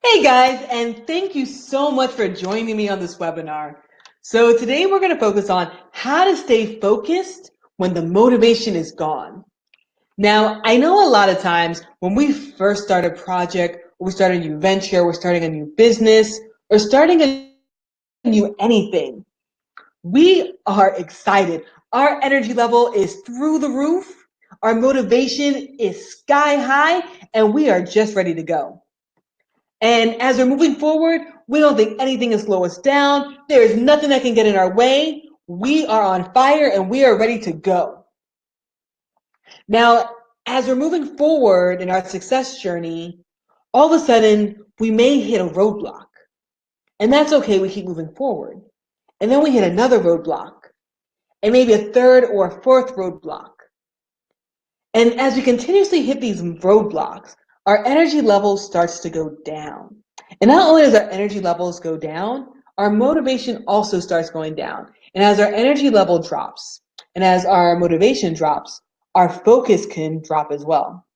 Hey guys, and thank you so much for joining me on this webinar. So today we're going to focus on how to stay focused when the motivation is gone. Now, I know a lot of times when we first start a project, or we start a new venture, we're starting a new business, or starting a new anything, we are excited. Our energy level is through the roof, our motivation is sky high, and we are just ready to go. And as we're moving forward, we don't think anything can slow us down. There is nothing that can get in our way. We are on fire and we are ready to go. Now, as we're moving forward in our success journey, all of a sudden we may hit a roadblock. And that's okay, we keep moving forward. And then we hit another roadblock, and maybe a third or a fourth roadblock. And as we continuously hit these roadblocks, our energy level starts to go down. And not only does our energy levels go down, our motivation also starts going down. And as our energy level drops, and as our motivation drops, our focus can drop as well.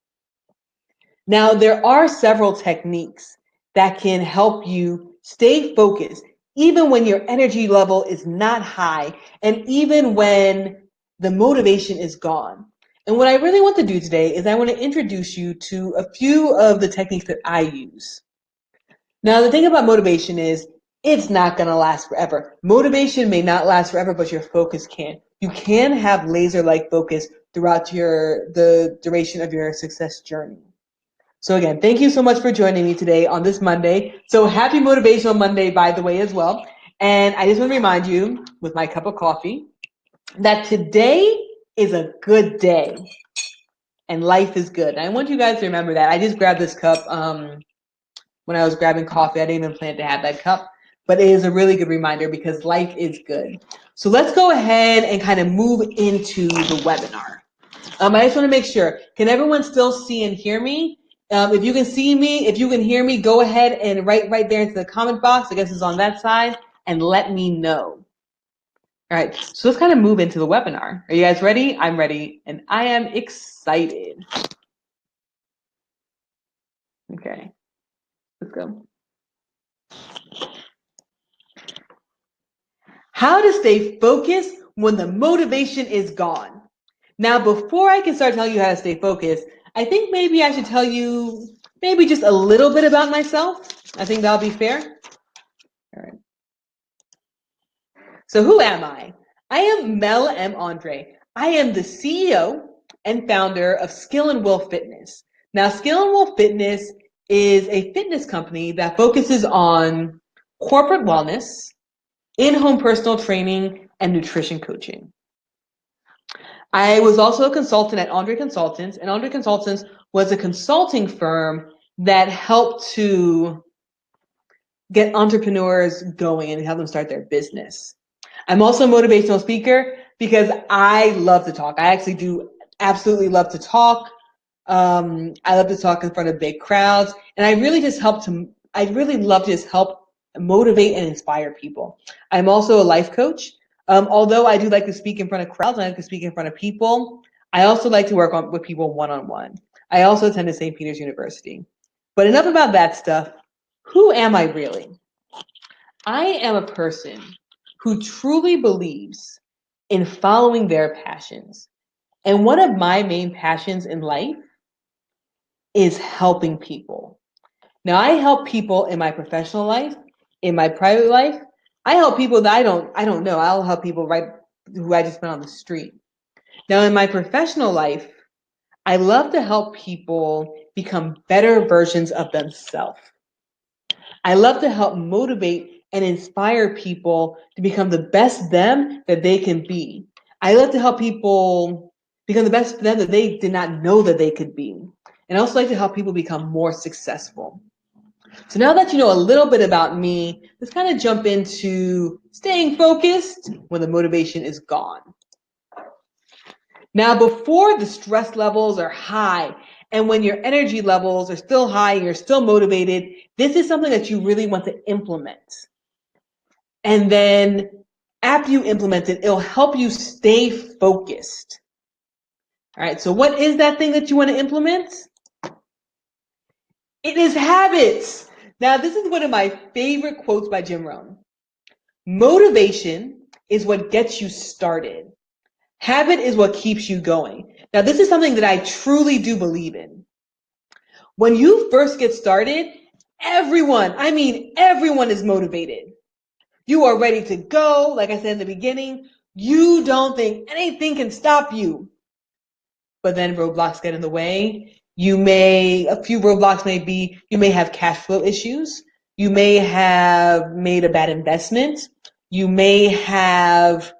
Now, there are several techniques that can help you stay focused, even when your energy level is not high, and even when the motivation is gone. And what I really want to do today is I want to introduce you to a few of the techniques that I use. Now, the thing about motivation is it's not going to last forever. Motivation may not last forever, but your focus can. You can have laser-like focus throughout the duration of your success journey. So again, thank you so much for joining me today on this Monday. So happy Motivational Monday, by the way, as well. And I just want to remind you, with my cup of coffee, that today is a good day and life is good. And I want you guys to remember that. I just grabbed this cup when I was grabbing coffee. I didn't even plan to have that cup, but it is a really good reminder because life is good. So let's go ahead and kind of move into the webinar. I just want to make sure, can everyone still see and hear me? If you can see me, if you can hear me, go ahead and write right there into the comment box. I guess it's on that side, and let me know. All right, so let's kind of move into the webinar. Are you guys ready? I'm ready, and I am excited. Okay, let's go. How to stay focused when the motivation is gone. Now, before I can start telling you how to stay focused, I think maybe I should tell you maybe just a little bit about myself. I think that'll be fair. All right. So who am I? I am Mel M. Andre. I am the CEO and founder of Skill and Will Fitness. Now, Skill and Will Fitness is a fitness company that focuses on corporate wellness, in-home personal training, and nutrition coaching. I was also a consultant at Andre Consultants, and Andre Consultants was a consulting firm that helped to get entrepreneurs going and help them start their business. I'm also a motivational speaker because I love to talk. I actually do absolutely love to talk. I love to talk in front of big crowds, and I really love to just help motivate and inspire people. I'm also a life coach. Although I do like to speak in front of crowds, and I like to speak in front of people, I also like to work with people one-on-one. I also attended St. Peter's University. But enough about that stuff. Who am I really? I am a person who truly believes in following their passions. And one of my main passions in life is helping people. Now, I help people in my professional life, in my private life. I help people that I don't know. I'll help people who I just met on the street. Now, in my professional life, I love to help people become better versions of themselves. I love to help motivate and inspire people to become the best them that they can be. I love to help people become the best them that they did not know that they could be. And I also like to help people become more successful. So now that you know a little bit about me, let's kind of jump into staying focused when the motivation is gone. Now, before the stress levels are high and when your energy levels are still high and you're still motivated, this is something that you really want to implement. And then after you implement it, it'll help you stay focused. All right, so what is that thing that you want to implement? It is habits. Now, this is one of my favorite quotes by Jim Rohn. Motivation is what gets you started. Habit is what keeps you going. Now, this is something that I truly do believe in. When you first get started, everyone is motivated. You are ready to go. Like I said in the beginning, you don't think anything can stop you. But then roadblocks get in the way. A few roadblocks may be, you may have cash flow issues. You may have made a bad investment. You may have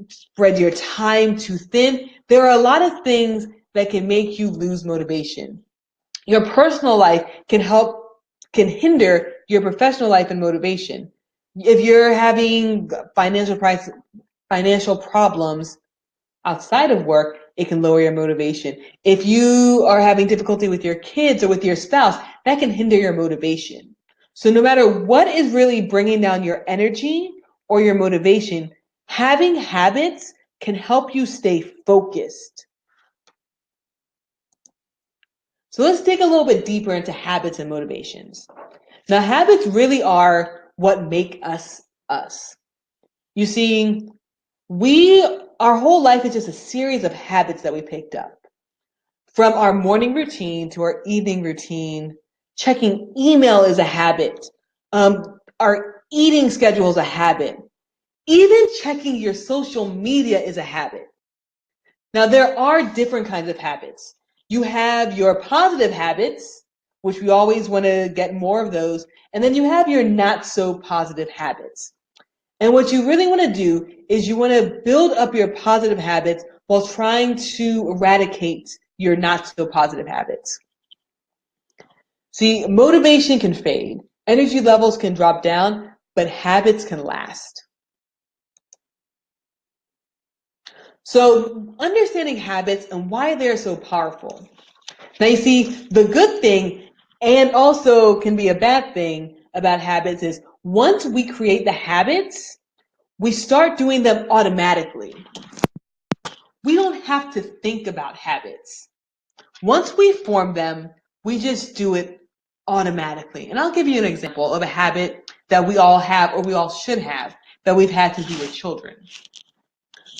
spread your time too thin. There are a lot of things that can make you lose motivation. Your personal life can hinder your professional life and motivation. If you're having financial problems outside of work, it can lower your motivation. If you are having difficulty with your kids or with your spouse, that can hinder your motivation. So no matter what is really bringing down your energy or your motivation, having habits can help you stay focused. So let's dig a little bit deeper into habits and motivations. Now, habits really are what make us us. You see, our whole life is just a series of habits that we picked up. From our morning routine to our evening routine, checking email is a habit. Our eating schedule is a habit. Even checking your social media is a habit. Now, there are different kinds of habits. You have your positive habits, which we always want to get more of those, and then you have your not so positive habits. And what you really want to do is you want to build up your positive habits while trying to eradicate your not so positive habits. See, motivation can fade, energy levels can drop down, but habits can last. So understanding habits and why they're so powerful. Now you see, the good thing and also can be a bad thing about habits is once we create the habits, we start doing them automatically. We don't have to think about habits. Once we form them, we just do it automatically. And I'll give you an example of a habit that we all have or we all should have that we've had to do with children.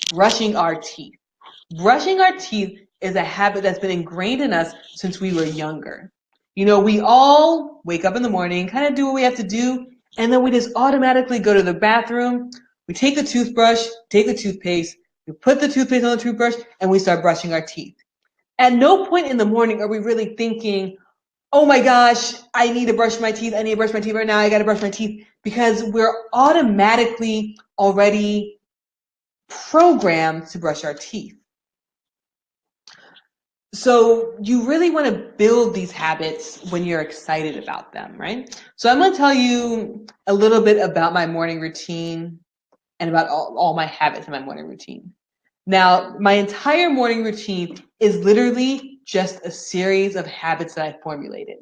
Brushing our teeth. Brushing our teeth is a habit that's been ingrained in us since we were younger. You know, we all wake up in the morning, kind of do what we have to do, and then we just automatically go to the bathroom. We take the toothbrush, take the toothpaste, we put the toothpaste on the toothbrush, and we start brushing our teeth. At no point in the morning are we really thinking, oh my gosh, I need to brush my teeth. I need to brush my teeth right now. I got to brush my teeth, because we're automatically already programmed to brush our teeth. So you really want to build these habits when you're excited about them, right? So I'm going to tell you a little bit about my morning routine and about all my habits in my morning routine. Now, my entire morning routine is literally just a series of habits that I formulated.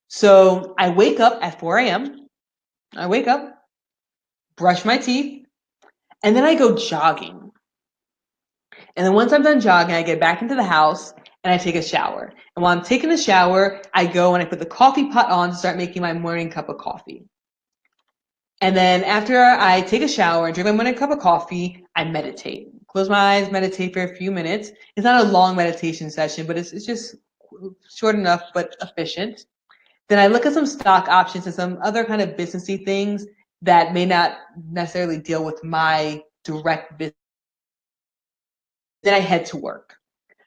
So I wake up at 4 a.m. I wake up, brush my teeth, and then I go jogging. And then once I'm done jogging, I get back into the house and I take a shower. And while I'm taking a shower, I go and I put the coffee pot on to start making my morning cup of coffee. And then after I take a shower and drink my morning cup of coffee, I meditate. Close my eyes, meditate for a few minutes. It's not a long meditation session, but it's just short enough but efficient. Then I look at some stock options and some other kind of businessy things that may not necessarily deal with my direct business. Then I head to work.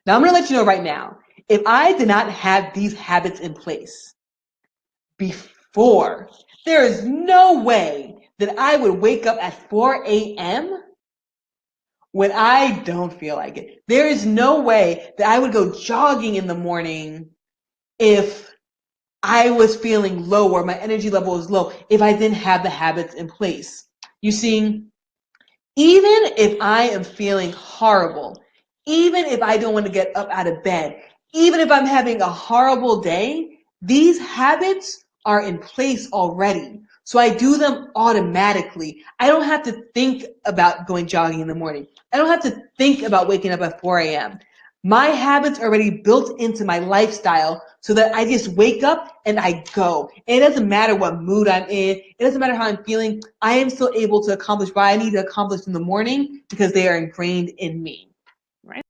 Now I'm going to let you know right now, if I did not have these habits in place before, there is no way that I would wake up at 4 a.m. when I don't feel like it. There is no way that I would go jogging in the morning if I was feeling low or my energy level was low, if I didn't have the habits in place. You see, even if I am feeling horrible, even if I don't want to get up out of bed, even if I'm having a horrible day, these habits are in place already. So I do them automatically. I don't have to think about going jogging in the morning. I don't have to think about waking up at 4 a.m. My habits are already built into my lifestyle so that I just wake up and I go. And it doesn't matter what mood I'm in. It doesn't matter how I'm feeling. I am still able to accomplish what I need to accomplish in the morning because they are ingrained in me, right?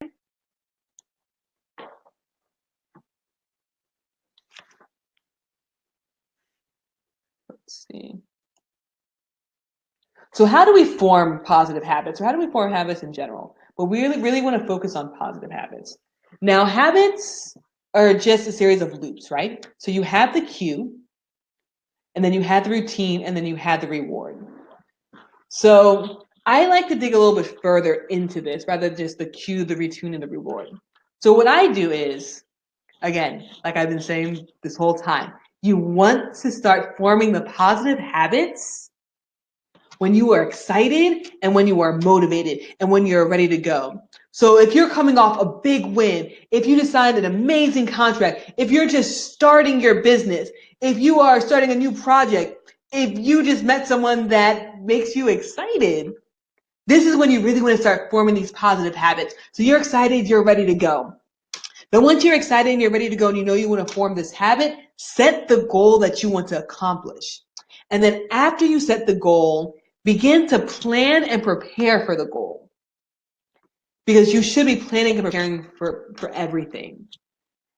Let's see. So how do we form positive habits, or how do we form habits in general? Well, we really want to focus on positive habits. Now, habits are just a series of loops, right? So you have the cue, and then you have the routine, and then you have the reward. So I like to dig a little bit further into this rather than just the cue, the routine, and the reward. So what I do is, again, like I've been saying this whole time, you want to start forming the positive habits when you are excited and when you are motivated and when you're ready to go. So if you're coming off a big win, if you just signed an amazing contract, if you're just starting your business, if you are starting a new project, if you just met someone that makes you excited, this is when you really want to start forming these positive habits. So you're excited, you're ready to go. Then once you're excited and you're ready to go and you know you want to form this habit, set the goal that you want to accomplish. And then after you set the goal, begin to plan and prepare for the goal. Because you should be planning and preparing for everything.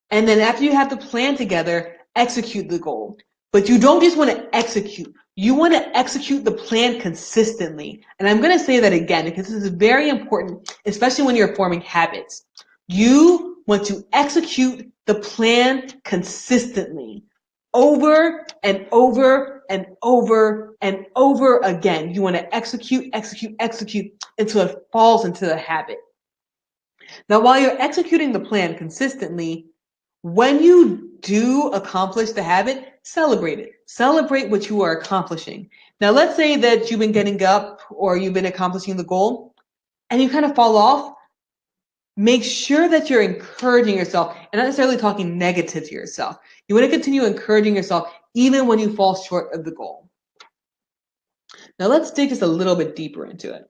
And then after you have the plan together, execute the goal. But you don't just want to execute. You want to execute the plan consistently. And I'm going to say that again because this is very important, especially when you're forming habits. You want to execute the plan consistently, over and over and over and over again. You want to execute until it falls into the habit. Now, while you're executing the plan consistently, when you do accomplish the habit, celebrate it. Celebrate what you are accomplishing. Now, let's say that you've been getting up or you've been accomplishing the goal and you kind of fall off. Make sure that you're encouraging yourself and not necessarily talking negative to yourself. You want to continue encouraging yourself even when you fall short of the goal. Now, let's dig just a little bit deeper into it.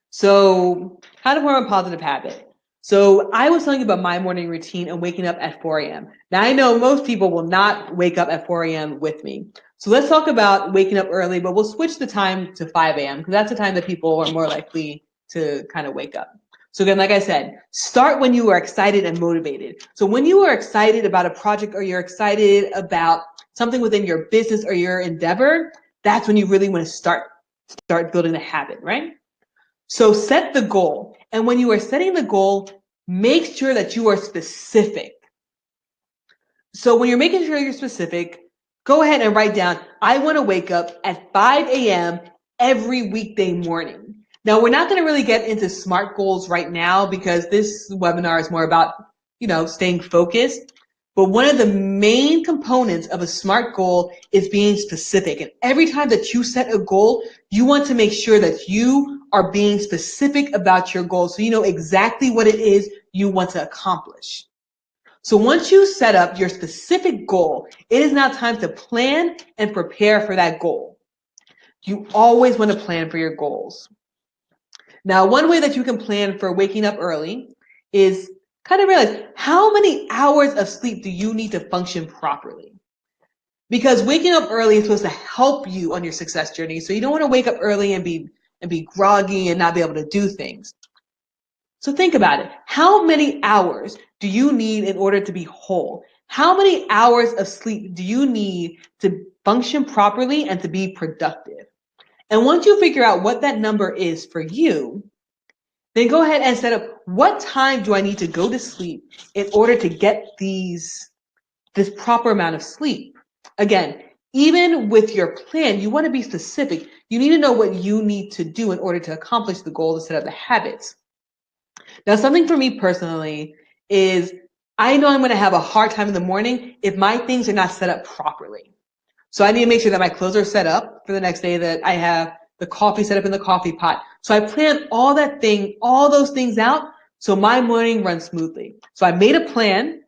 So, how to form a positive habit. So I was telling you about my morning routine and waking up at 4 a.m. Now I know most people will not wake up at 4 a.m. with me. So let's talk about waking up early, but we'll switch the time to 5 a.m. because that's the time that people are more likely to kind of wake up. So again, like I said, start when you are excited and motivated. So when you are excited about a project or you're excited about something within your business or your endeavor, that's when you really want to start building the habit, right? So set the goal. And when you are setting the goal, make sure that you are specific. So when you're making sure you're specific, go ahead and write down, I want to wake up at 5 a.m. every weekday morning. Now, we're not going to really get into SMART goals right now because this webinar is more about, staying focused. But one of the main components of a SMART goal is being specific. And every time that you set a goal, you want to make sure that you are being specific about your goal so you know exactly what it is you want to accomplish. So once you set up your specific goal, it is now time to plan and prepare for that goal. You always want to plan for your goals. Now, one way that you can plan for waking up early is kind of realize how many hours of sleep do you need to function properly? Because waking up early is supposed to help you on your success journey. So you don't want to wake up early and be groggy and not be able to do things. So think about it. How many hours do you need in order to be whole? How many hours of sleep do you need to function properly and to be productive? And once you figure out what that number is for you, then go ahead and set up what time do I need to go to sleep in order to get this proper amount of sleep. Again, even with your plan, you want to be specific. You need to know what you need to do in order to accomplish the goal to set up the habits. Now, something for me personally is I know I'm going to have a hard time in the morning if my things are not set up properly. So I need to make sure that my clothes are set up for the next day, that I have the coffee set up in the coffee pot. So I plan all those things out so my morning runs smoothly. So I made a plan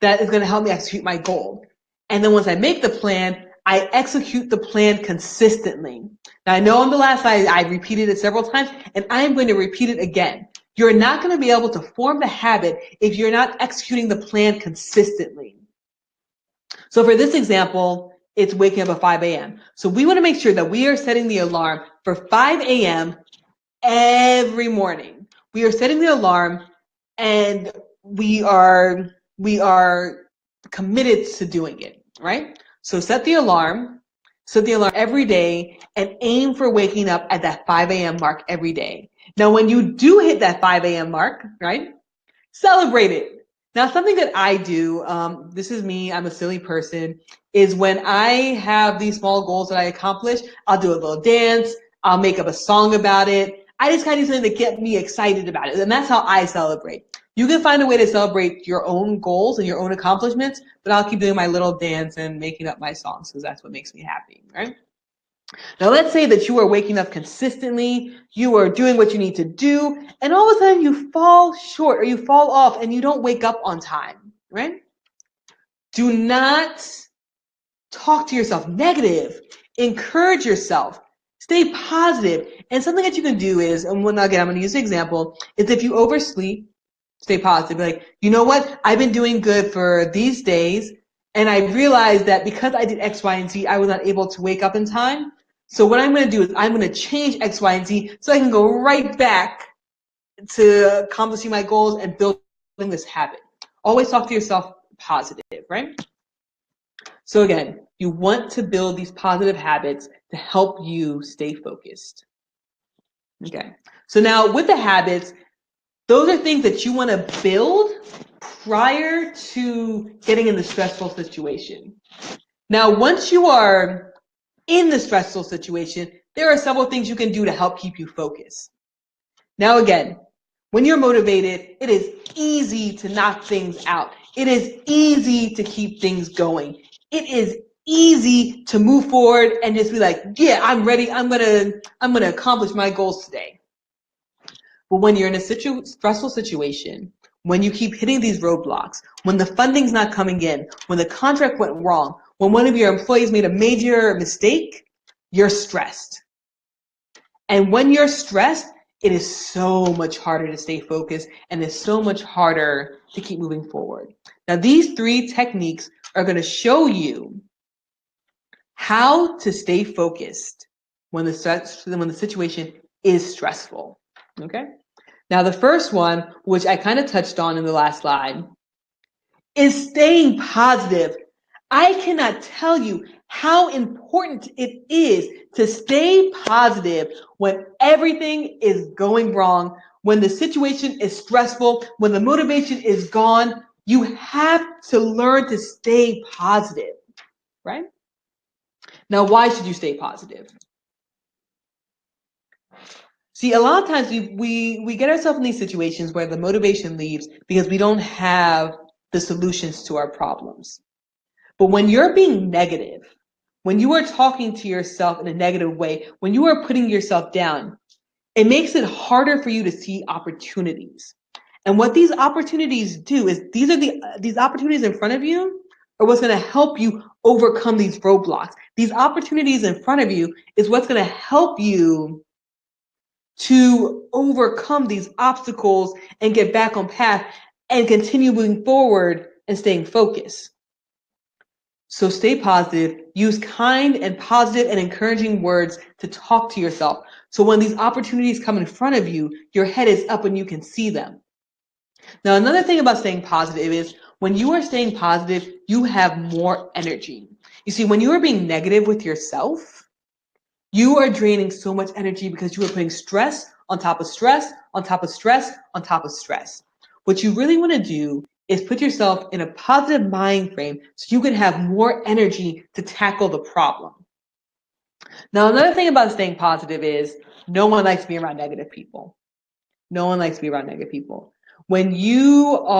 that is going to help me execute my goal. And then once I make the plan, I execute the plan consistently. Now I know on the last slide I repeated it several times, and I am going to repeat it again You're not going to be able to form the habit if you're not executing the plan consistently. So for this example, it's waking up at 5 a.m. So we want to make sure that we are setting the alarm for 5 a.m. every morning. We are setting the alarm and we are committed to doing it, right? So set the alarm every day and aim for waking up at that 5 a.m. mark every day. Now, when you do hit that 5 a.m. mark, right, celebrate it. Now, something that I do, this is me, I'm a silly person, is when I have these small goals that I accomplish, I'll do a little dance, I'll make up a song about it. I just kind of do something to get me excited about it. And that's how I celebrate. You can find a way to celebrate your own goals and your own accomplishments, but I'll keep doing my little dance and making up my songs because that's what makes me happy, right? Now, let's say that you are waking up consistently, you are doing what you need to do, and all of a sudden you fall short or you fall off and you don't wake up on time, right? Do not talk to yourself negative. Encourage yourself. Stay positive. And something that you can do is, and again, I'm going to use an example, is if you oversleep, stay positive. Like, you know what? I've been doing good for these days, and I realized that because I did X, Y, and Z, I was not able to wake up in time. So what I'm going to do is I'm going to change X, Y, and Z so I can go right back to accomplishing my goals and building this habit. Always talk to yourself positive, right? So again, you want to build these positive habits to help you stay focused. Okay. So now with the habits, those are things that you want to build prior to getting in the stressful situation. Now, once you are in the stressful situation, there are several things you can do to help keep you focused. Now, again, when you're motivated, it is easy to knock things out. It is easy to keep things going. It is easy to move forward and just be like, yeah, I'm ready. I'm gonna accomplish my goals today. But when you're in a stressful situation, when you keep hitting these roadblocks, when the funding's not coming in, when the contract went wrong, when one of your employees made a major mistake, you're stressed. And when you're stressed, it is so much harder to stay focused and it's so much harder to keep moving forward. Now, these 3 techniques are going to show you how to stay focused when the situation is stressful. Okay? Now, the first one, which I kind of touched on in the last slide, is staying positive. I cannot tell you how important it is to stay positive when everything is going wrong, when the situation is stressful, when the motivation is gone. You have to learn to stay positive, right? Now, why should you stay positive? See, a lot of times we get ourselves in these situations where the motivation leaves because we don't have the solutions to our problems. But when you're being negative, when you are talking to yourself in a negative way, when you are putting yourself down, it makes it harder for you to see opportunities. And what these opportunities do is these opportunities in front of you are what's going to help you overcome these roadblocks. These opportunities in front of you is what's going to help you to overcome these obstacles and get back on path and continue moving forward and staying focused. So stay positive, use kind and positive and encouraging words to talk to yourself. So when these opportunities come in front of you, your head is up and you can see them. Now, another thing about staying positive is when you are staying positive, you have more energy. You see, when you are being negative with yourself, you are draining so much energy because you are putting stress on top of stress, on top of stress, on top of stress. What you really want to do is put yourself in a positive mind frame so you can have more energy to tackle the problem. Now, another thing about staying positive is no one likes to be around negative people. No one likes to be around negative people. When you're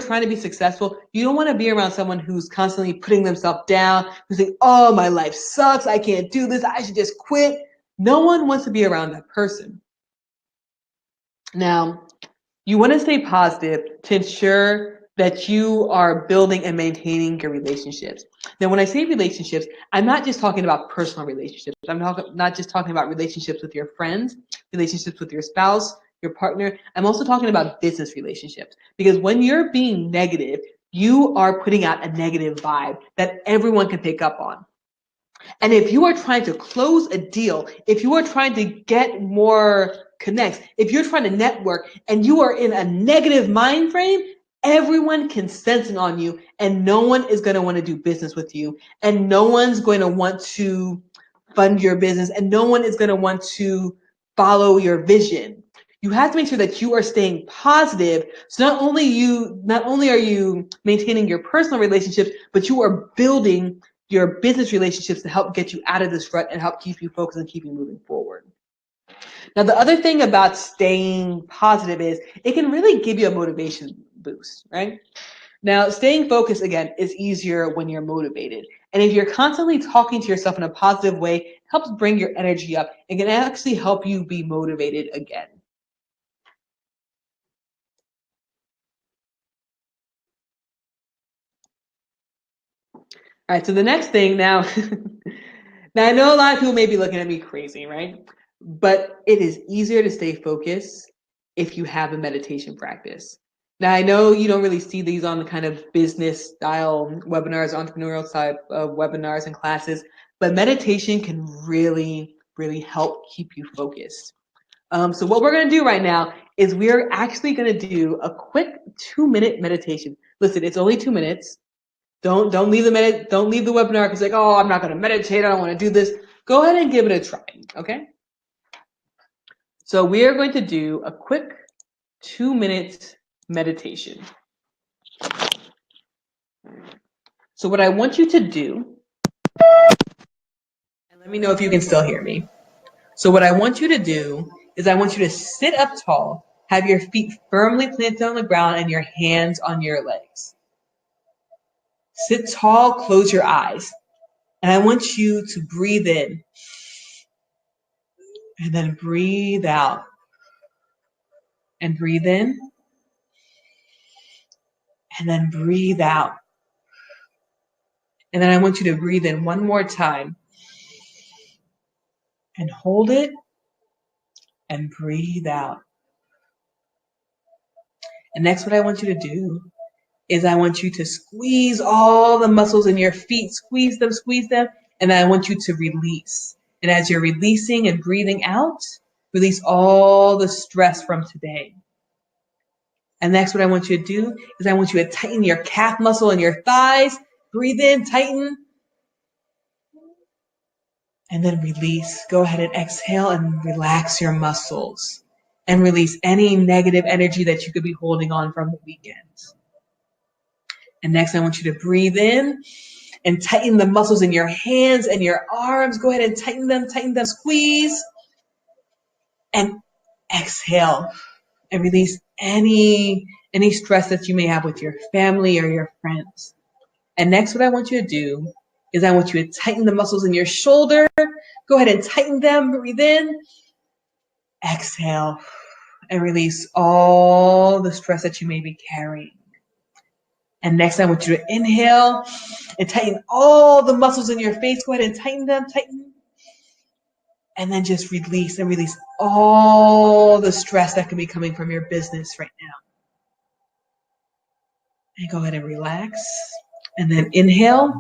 trying to be successful, you don't want to be around someone who's constantly putting themselves down, who's saying, oh, my life sucks, I can't do this, I should just quit. No one wants to be around that person. Now, you want to stay positive to ensure that you are building and maintaining your relationships. Now, when I say relationships, I'm not just talking about personal relationships. I'm not just talking about relationships with your friends, relationships with your spouse, your partner. I'm also talking about business relationships, because when you're being negative, you are putting out a negative vibe that everyone can pick up on. And if you are trying to close a deal, if you are trying to get more connects, if you're trying to network and you are in a negative mind frame, everyone can sense it on you, and no one is going to want to do business with you, and no one's going to want to fund your business, and no one is going to want to follow your vision. You have to make sure that you are staying positive. So not only are you maintaining your personal relationships, but you are building your business relationships to help get you out of this rut and help keep you focused and keep you moving forward. Now, the other thing about staying positive is it can really give you a motivation boost, right? Now, staying focused, again, is easier when you're motivated. And if you're constantly talking to yourself in a positive way, it helps bring your energy up and can actually help you be motivated again. All right, so the next thing now, now I know a lot of people may be looking at me crazy, right? But it is easier to stay focused if you have a meditation practice. Now, I know you don't really see these on the kind of business style webinars, entrepreneurial type of webinars and classes, but meditation can really, really help keep you focused. So what we're going to do right now is we're actually going to do a quick 2-minute meditation. Listen, it's only 2 minutes. Don't leave the webinar because like, oh, I'm not going to meditate. I don't want to do this. Go ahead and give it a try. Okay. So we are going to do a quick 2-minute meditation. So what I want you to do, and let me know if you can still hear me. So what I want you to do is I want you to sit up tall, have your feet firmly planted on the ground and your hands on your legs. Sit tall, close your eyes. And I want you to breathe in and then breathe out. And breathe in and then breathe out. And then I want you to breathe in one more time and hold it and breathe out. And next, what I want you to do is I want you to squeeze all the muscles in your feet, squeeze them, and then I want you to release. And as you're releasing and breathing out, release all the stress from today. And next, what I want you to do is I want you to tighten your calf muscle and your thighs. Breathe in, tighten, and then release. Go ahead and exhale and relax your muscles and release any negative energy that you could be holding on from the weekend. And next, I want you to breathe in and tighten the muscles in your hands and your arms. Go ahead and tighten them, squeeze, and exhale and release any stress that you may have with your family or your friends. And next, what I want you to do is I want you to tighten the muscles in your shoulder. Go ahead and tighten them, breathe in, exhale, and release all the stress that you may be carrying. And next, I want you to inhale and tighten all the muscles in your face. Go ahead and tighten them, and then just release all the stress that can be coming from your business right now. And go ahead and relax. And then inhale.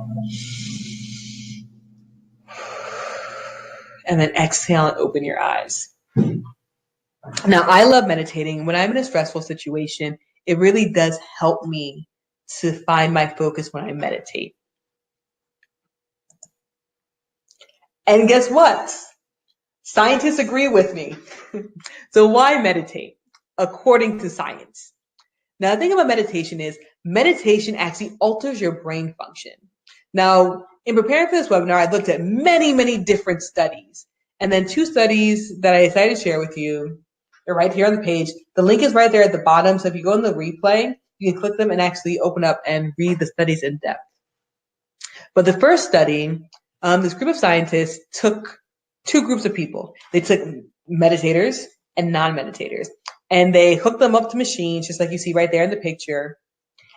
And then exhale and open your eyes. Now, I love meditating. When I'm in a stressful situation, it really does help me to find my focus when I meditate. And guess what? Scientists agree with me. So why meditate? According to science. Now, the thing about meditation is meditation actually alters your brain function. Now, in preparing for this webinar, I looked at many different studies. And then 2 studies that I decided to share with you are right here on the page. The link is right there at the bottom. So if you go in the replay, you can click them and actually open up and read the studies in depth. But the first study, this group of scientists took 2 groups of people. They took meditators and non-meditators. And they hooked them up to machines, just like you see right there in the picture.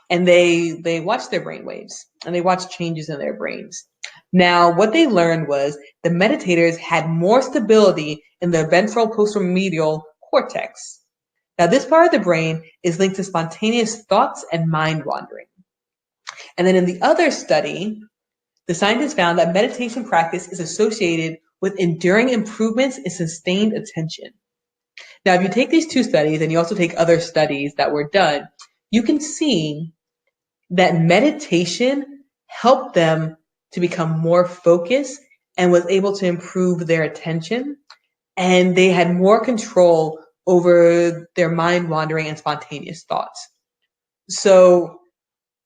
And they watched their brain waves and they watched changes in their brains. Now, what they learned was the meditators had more stability in the ventral posteromedial cortex. Now, this part of the brain is linked to spontaneous thoughts and mind wandering. And then in the other study, the scientists found that meditation practice is associated with enduring improvements in sustained attention. Now, if you take these two studies and you also take other studies that were done, you can see that meditation helped them to become more focused and was able to improve their attention. And they had more control over their mind wandering and spontaneous thoughts. So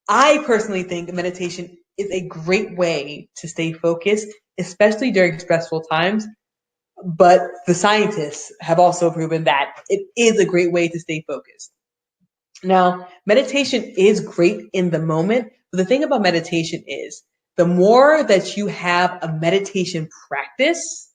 I personally think meditation is a great way to stay focused, especially during stressful times. But the scientists have also proven that it is a great way to stay focused. Now, meditation is great in the moment, but the thing about meditation is the more that you have a meditation practice,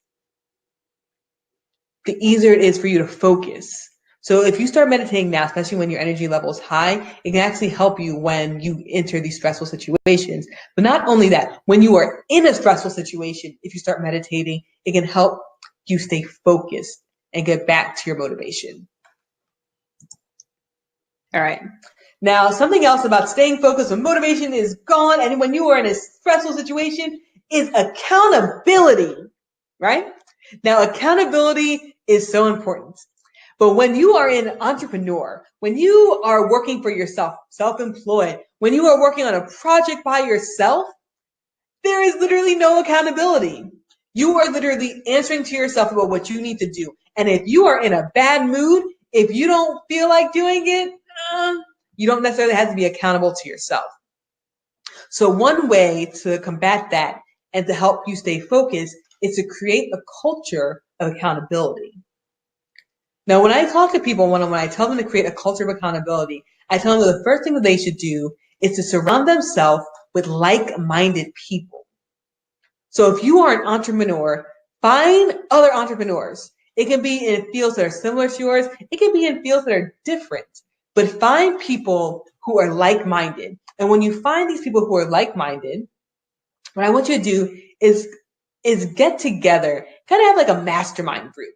the easier it is for you to focus. So if you start meditating now, especially when your energy level is high, it can actually help you when you enter these stressful situations. But not only that, when you are in a stressful situation, if you start meditating, it can help you stay focused and get back to your motivation. All right. Now, something else about staying focused when motivation is gone and when you are in a stressful situation is accountability, right? Now, accountability is so important. But when you are an entrepreneur, when you are working for yourself, self-employed, when you are working on a project by yourself, there is literally no accountability. You are literally answering to yourself about what you need to do. And if you are in a bad mood, if you don't feel like doing it, you don't necessarily have to be accountable to yourself. So one way to combat that and to help you stay focused is to create a culture of accountability. Now, when I talk to people one-on-one, I tell them to create a culture of accountability. I tell them that the first thing that they should do is to surround themselves with like-minded people. So if you are an entrepreneur, find other entrepreneurs. It can be in fields that are similar to yours. It can be in fields that are different. But find people who are like-minded. And when you find these people who are like-minded, what I want you to do is get together, kind of have like a mastermind group.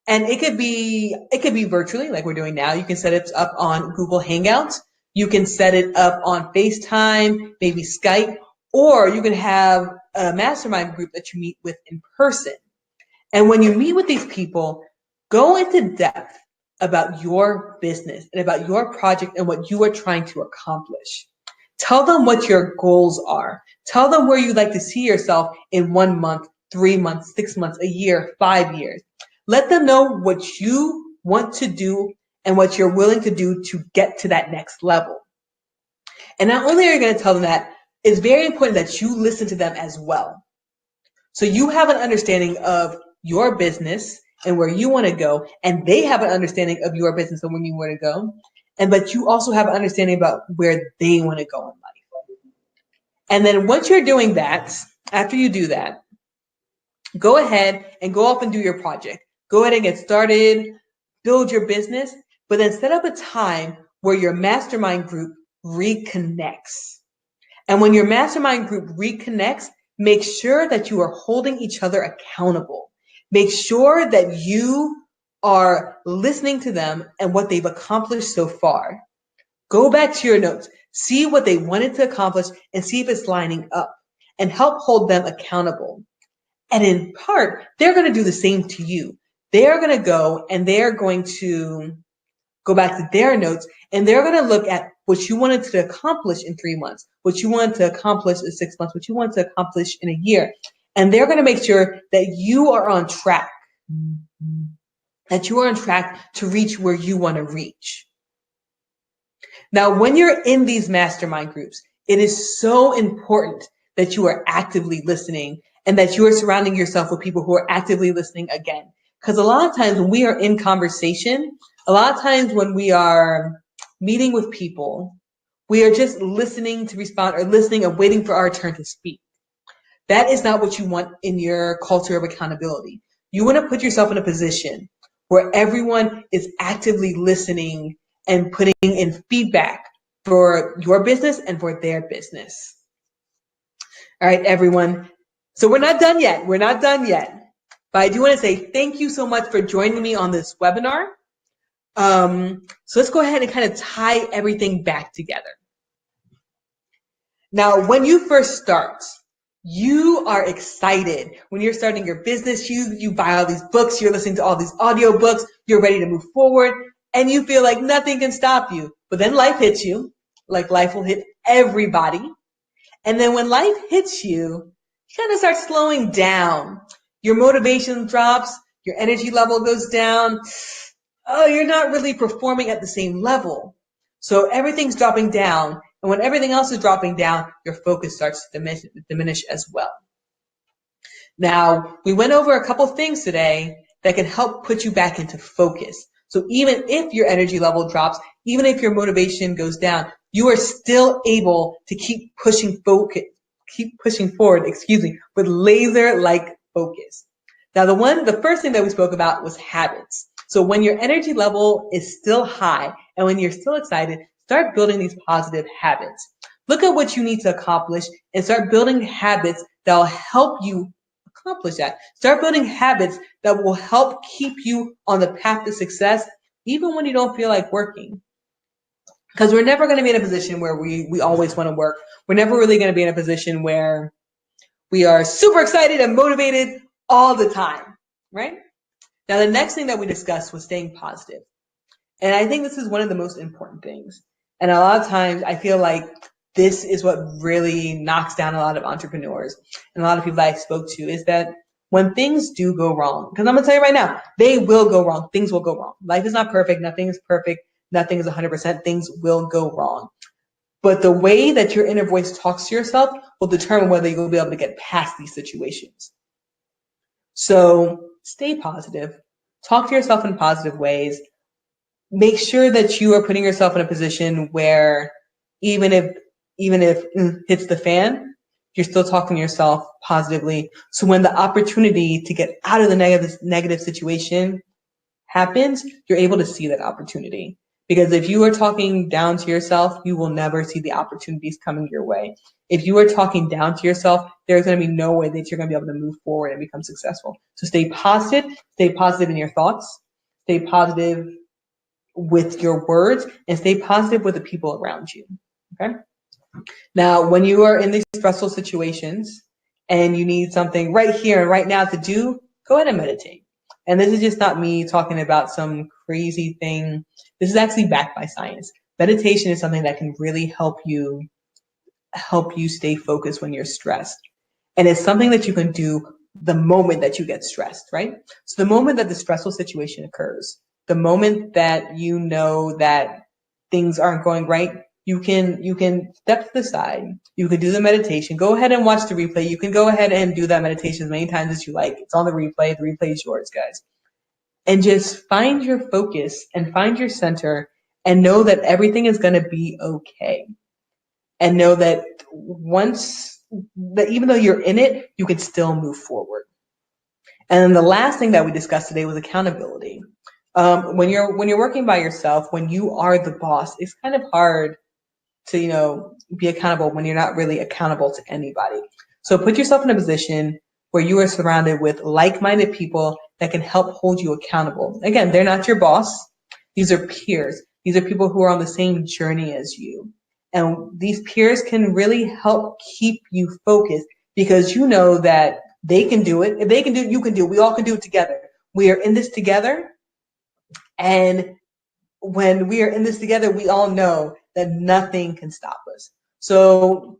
And it could be virtually, like we're doing now. You can set it up on Google Hangouts. You can set it up on FaceTime, maybe Skype, or you can have a mastermind group that you meet with in person. And when you meet with these people, go into depth about your business and about your project and what you are trying to accomplish. Tell them what your goals are. Tell them where you'd like to see yourself in 1 month, 3 months, 6 months, a year, 5 years. Let them know what you want to do and what you're willing to do to get to that next level. And not only are you going to tell them that, it's very important that you listen to them as well. So you have an understanding of your business and where you want to go, and they have an understanding of your business and where you want to go, but you also have an understanding about where they want to go in life. And then once you're doing that, after you do that, go ahead and go off and do your project. Go ahead and get started, build your business, but then set up a time where your mastermind group reconnects. And when your mastermind group reconnects, make sure that you are holding each other accountable. Make sure that you are listening to them and what they've accomplished so far. Go back to your notes, see what they wanted to accomplish and see if it's lining up, and help hold them accountable. And in part, they're going to do the same to you. They're going to go and they're going to go back to their notes and they're going to look at what you wanted to accomplish in 3 months, what you wanted to accomplish in 6 months, what you wanted to accomplish in a year. And they're going to make sure that you are on track, to reach where you want to reach. Now, when you're in these mastermind groups, it is so important that you are actively listening and that you are surrounding yourself with people who are actively listening again. Because a lot of times when we are in conversation, a lot of times when we are meeting with people, we are just listening to respond or listening and waiting for our turn to speak. That is not what you want in your culture of accountability. You want to put yourself in a position where everyone is actively listening and putting in feedback for your business and for their business. All right, everyone. So we're not done yet. But I do want to say thank you so much for joining me on this webinar. So let's go ahead and kind of tie everything back together. Now, when you first start, you are excited. When you're starting your business, you buy all these books, you're listening to all these audio books, you're ready to move forward, and you feel like nothing can stop you. But then life hits you, like life will hit everybody. And then when life hits you, you kind of start slowing down. Your motivation drops, your energy level goes down. Oh, you're not really performing at the same level. So everything's dropping down. And when everything else is dropping down, your focus starts to diminish as well. Now, we went over a couple things today that can help put you back into focus. So even if your energy level drops, even if your motivation goes down, you are still able to keep pushing forward, with laser-like focus. Now, the first thing that we spoke about was habits. So when your energy level is still high and when you're still excited, start building these positive habits. Look at what you need to accomplish and start building habits that will help you accomplish that. Start building habits that will help keep you on the path to success, even when you don't feel like working. Because we're never going to be in a position where we always want to work. We're never really going to be in a position where we are super excited and motivated all the time, right? Now, the next thing that we discussed was staying positive. And I think this is one of the most important things. And a lot of times I feel like this is what really knocks down a lot of entrepreneurs and a lot of people that I spoke to is that when things do go wrong, because I'm going to tell you right now, they will go wrong. Things will go wrong. Life is not perfect. Nothing is perfect. Nothing is 100%. Things will go wrong. But the way that your inner voice talks to yourself will determine whether you'll be able to get past these situations. So stay positive. Talk to yourself in positive ways. Make sure that you are putting yourself in a position where even if hits the fan, you're still talking to yourself positively. So when the opportunity to get out of the negative situation happens, you're able to see that opportunity. Because if you are talking down to yourself, you will never see the opportunities coming your way. If you are talking down to yourself, there's going to be no way that you're going to be able to move forward and become successful. So stay positive in your thoughts, stay positive with your words, and stay positive with the people around you. Okay? Now, when you are in these stressful situations and you need something right here and right now to do, go ahead and meditate. And this is just not me talking about some crazy thing. This is actually backed by science. Meditation is something that can really help you stay focused when you're stressed. And it's something that you can do the moment that you get stressed, right? So the moment that the stressful situation occurs, the moment that you know that things aren't going right, you can step to the side. You can do the meditation. Go ahead and watch the replay. You can go ahead and do that meditation as many times as you like. It's on the replay. The replay is yours, guys. And just find your focus and find your center and know that everything is going to be okay. And know that even though you're in it, you can still move forward. And then the last thing that we discussed today was accountability. When you're working by yourself, when you are the boss, it's kind of hard to be accountable when you're not really accountable to anybody. So put yourself in a position where you are surrounded with like-minded people that can help hold you accountable. Again, they're not your boss. These are peers. These are people who are on the same journey as you. And these peers can really help keep you focused because you know that they can do it. If they can do it, you can do it. We all can do it together. We are in this together. And when we are in this together, we all know that nothing can stop us. So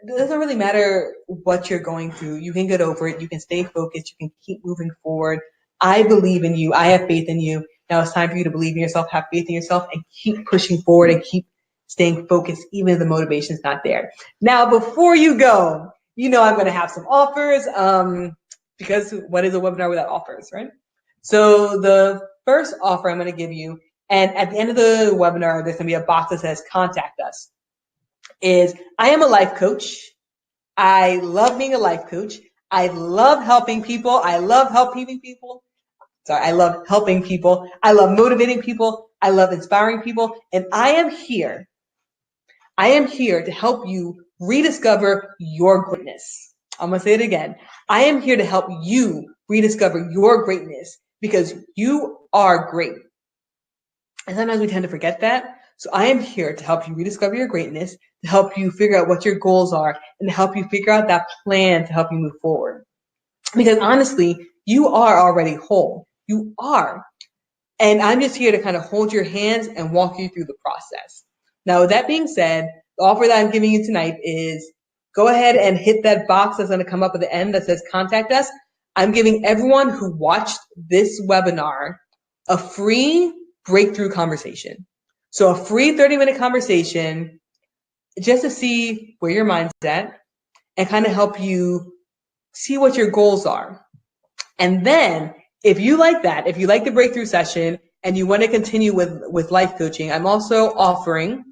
it doesn't really matter what you're going through. You can get over it. You can stay focused. You can keep moving forward. I believe in you. I have faith in you. Now it's time for you to believe in yourself, have faith in yourself, and keep pushing forward and keep staying focused even if the motivation's not there. Now, before you go, I'm going to have some offers because what is a webinar without offers, right? So the first offer I'm going to give you, and at the end of the webinar, there's going to be a box that says contact us, is I am a life coach. I love being a life coach. I love helping people. I love helping people. I love helping people. I love motivating people. I love inspiring people. And I am here to help you rediscover your greatness. I'm going to say it again. I am here to help you rediscover your greatness because you are great. And sometimes we tend to forget that. So I am here to help you rediscover your greatness, to help you figure out what your goals are, and to help you figure out that plan to help you move forward. Because honestly, you are already whole. You are. And I'm just here to kind of hold your hands and walk you through the process. Now, with that being said, the offer that I'm giving you tonight is go ahead and hit that box that's going to come up at the end that says contact us. I'm giving everyone who watched this webinar a free breakthrough conversation. So a free 30-minute conversation just to see where your mind's at and kind of help you see what your goals are. And then if you like that, if you like the breakthrough session and you want to continue with life coaching, I'm also offering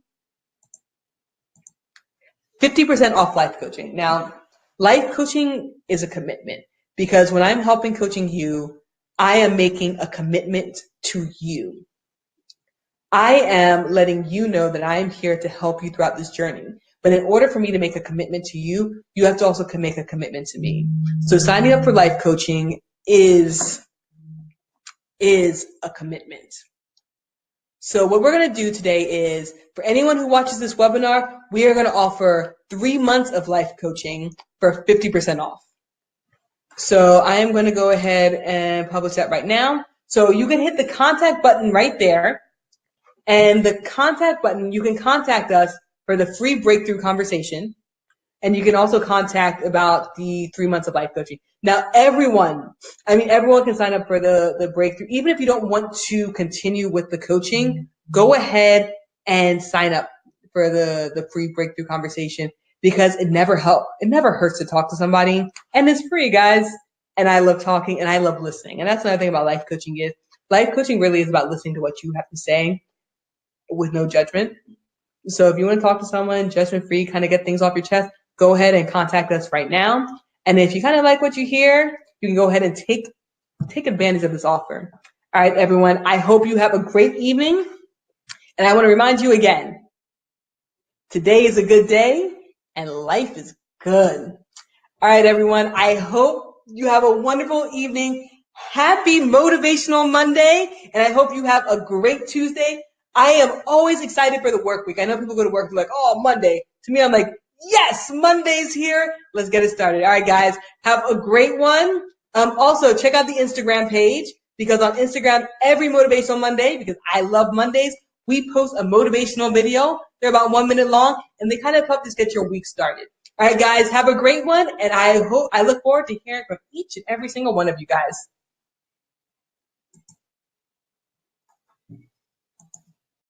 50% off life coaching. Now, life coaching is a commitment because when I'm helping coaching you, I am making a commitment to you. I am letting you know that I am here to help you throughout this journey. But in order for me to make a commitment to you, you have to also make a commitment to me. So signing up for life coaching is a commitment. So what we're going to do today is, for anyone who watches this webinar, we are going to offer 3 months of life coaching for 50% off. So I am going to go ahead and publish that right now. So you can hit the contact button right there. And the contact button, you can contact us for the free breakthrough conversation. And you can also contact about the 3 months of life coaching. Now, everyone can sign up for the breakthrough. Even if you don't want to continue with the coaching, go ahead and sign up for the free breakthrough conversation because it never hurts to talk to somebody. And it's free, guys. And I love talking and I love listening. And that's another thing about life coaching is life coaching really is about listening to what you have to say with no judgment. So if you want to talk to someone judgment-free, kind of get things off your chest, go ahead and contact us right now. And if you kind of like what you hear, you can go ahead and take advantage of this offer. All right, everyone, I hope you have a great evening. And I want to remind you again, today is a good day and life is good. All right, everyone, I hope you have a wonderful evening. Happy Motivational Monday. And I hope you have a great Tuesday. I am always excited for the work week. I know people go to work and like, oh, Monday. To me, I'm like, yes, Monday's here. Let's get it started. All right, guys, have a great one. Also, check out the Instagram page because on Instagram, every Motivational Monday, because I love Mondays, we post a motivational video. They're about 1 minute long, and they kind of help us get your week started. All right, guys, have a great one, and I look forward to hearing from each and every single one of you guys.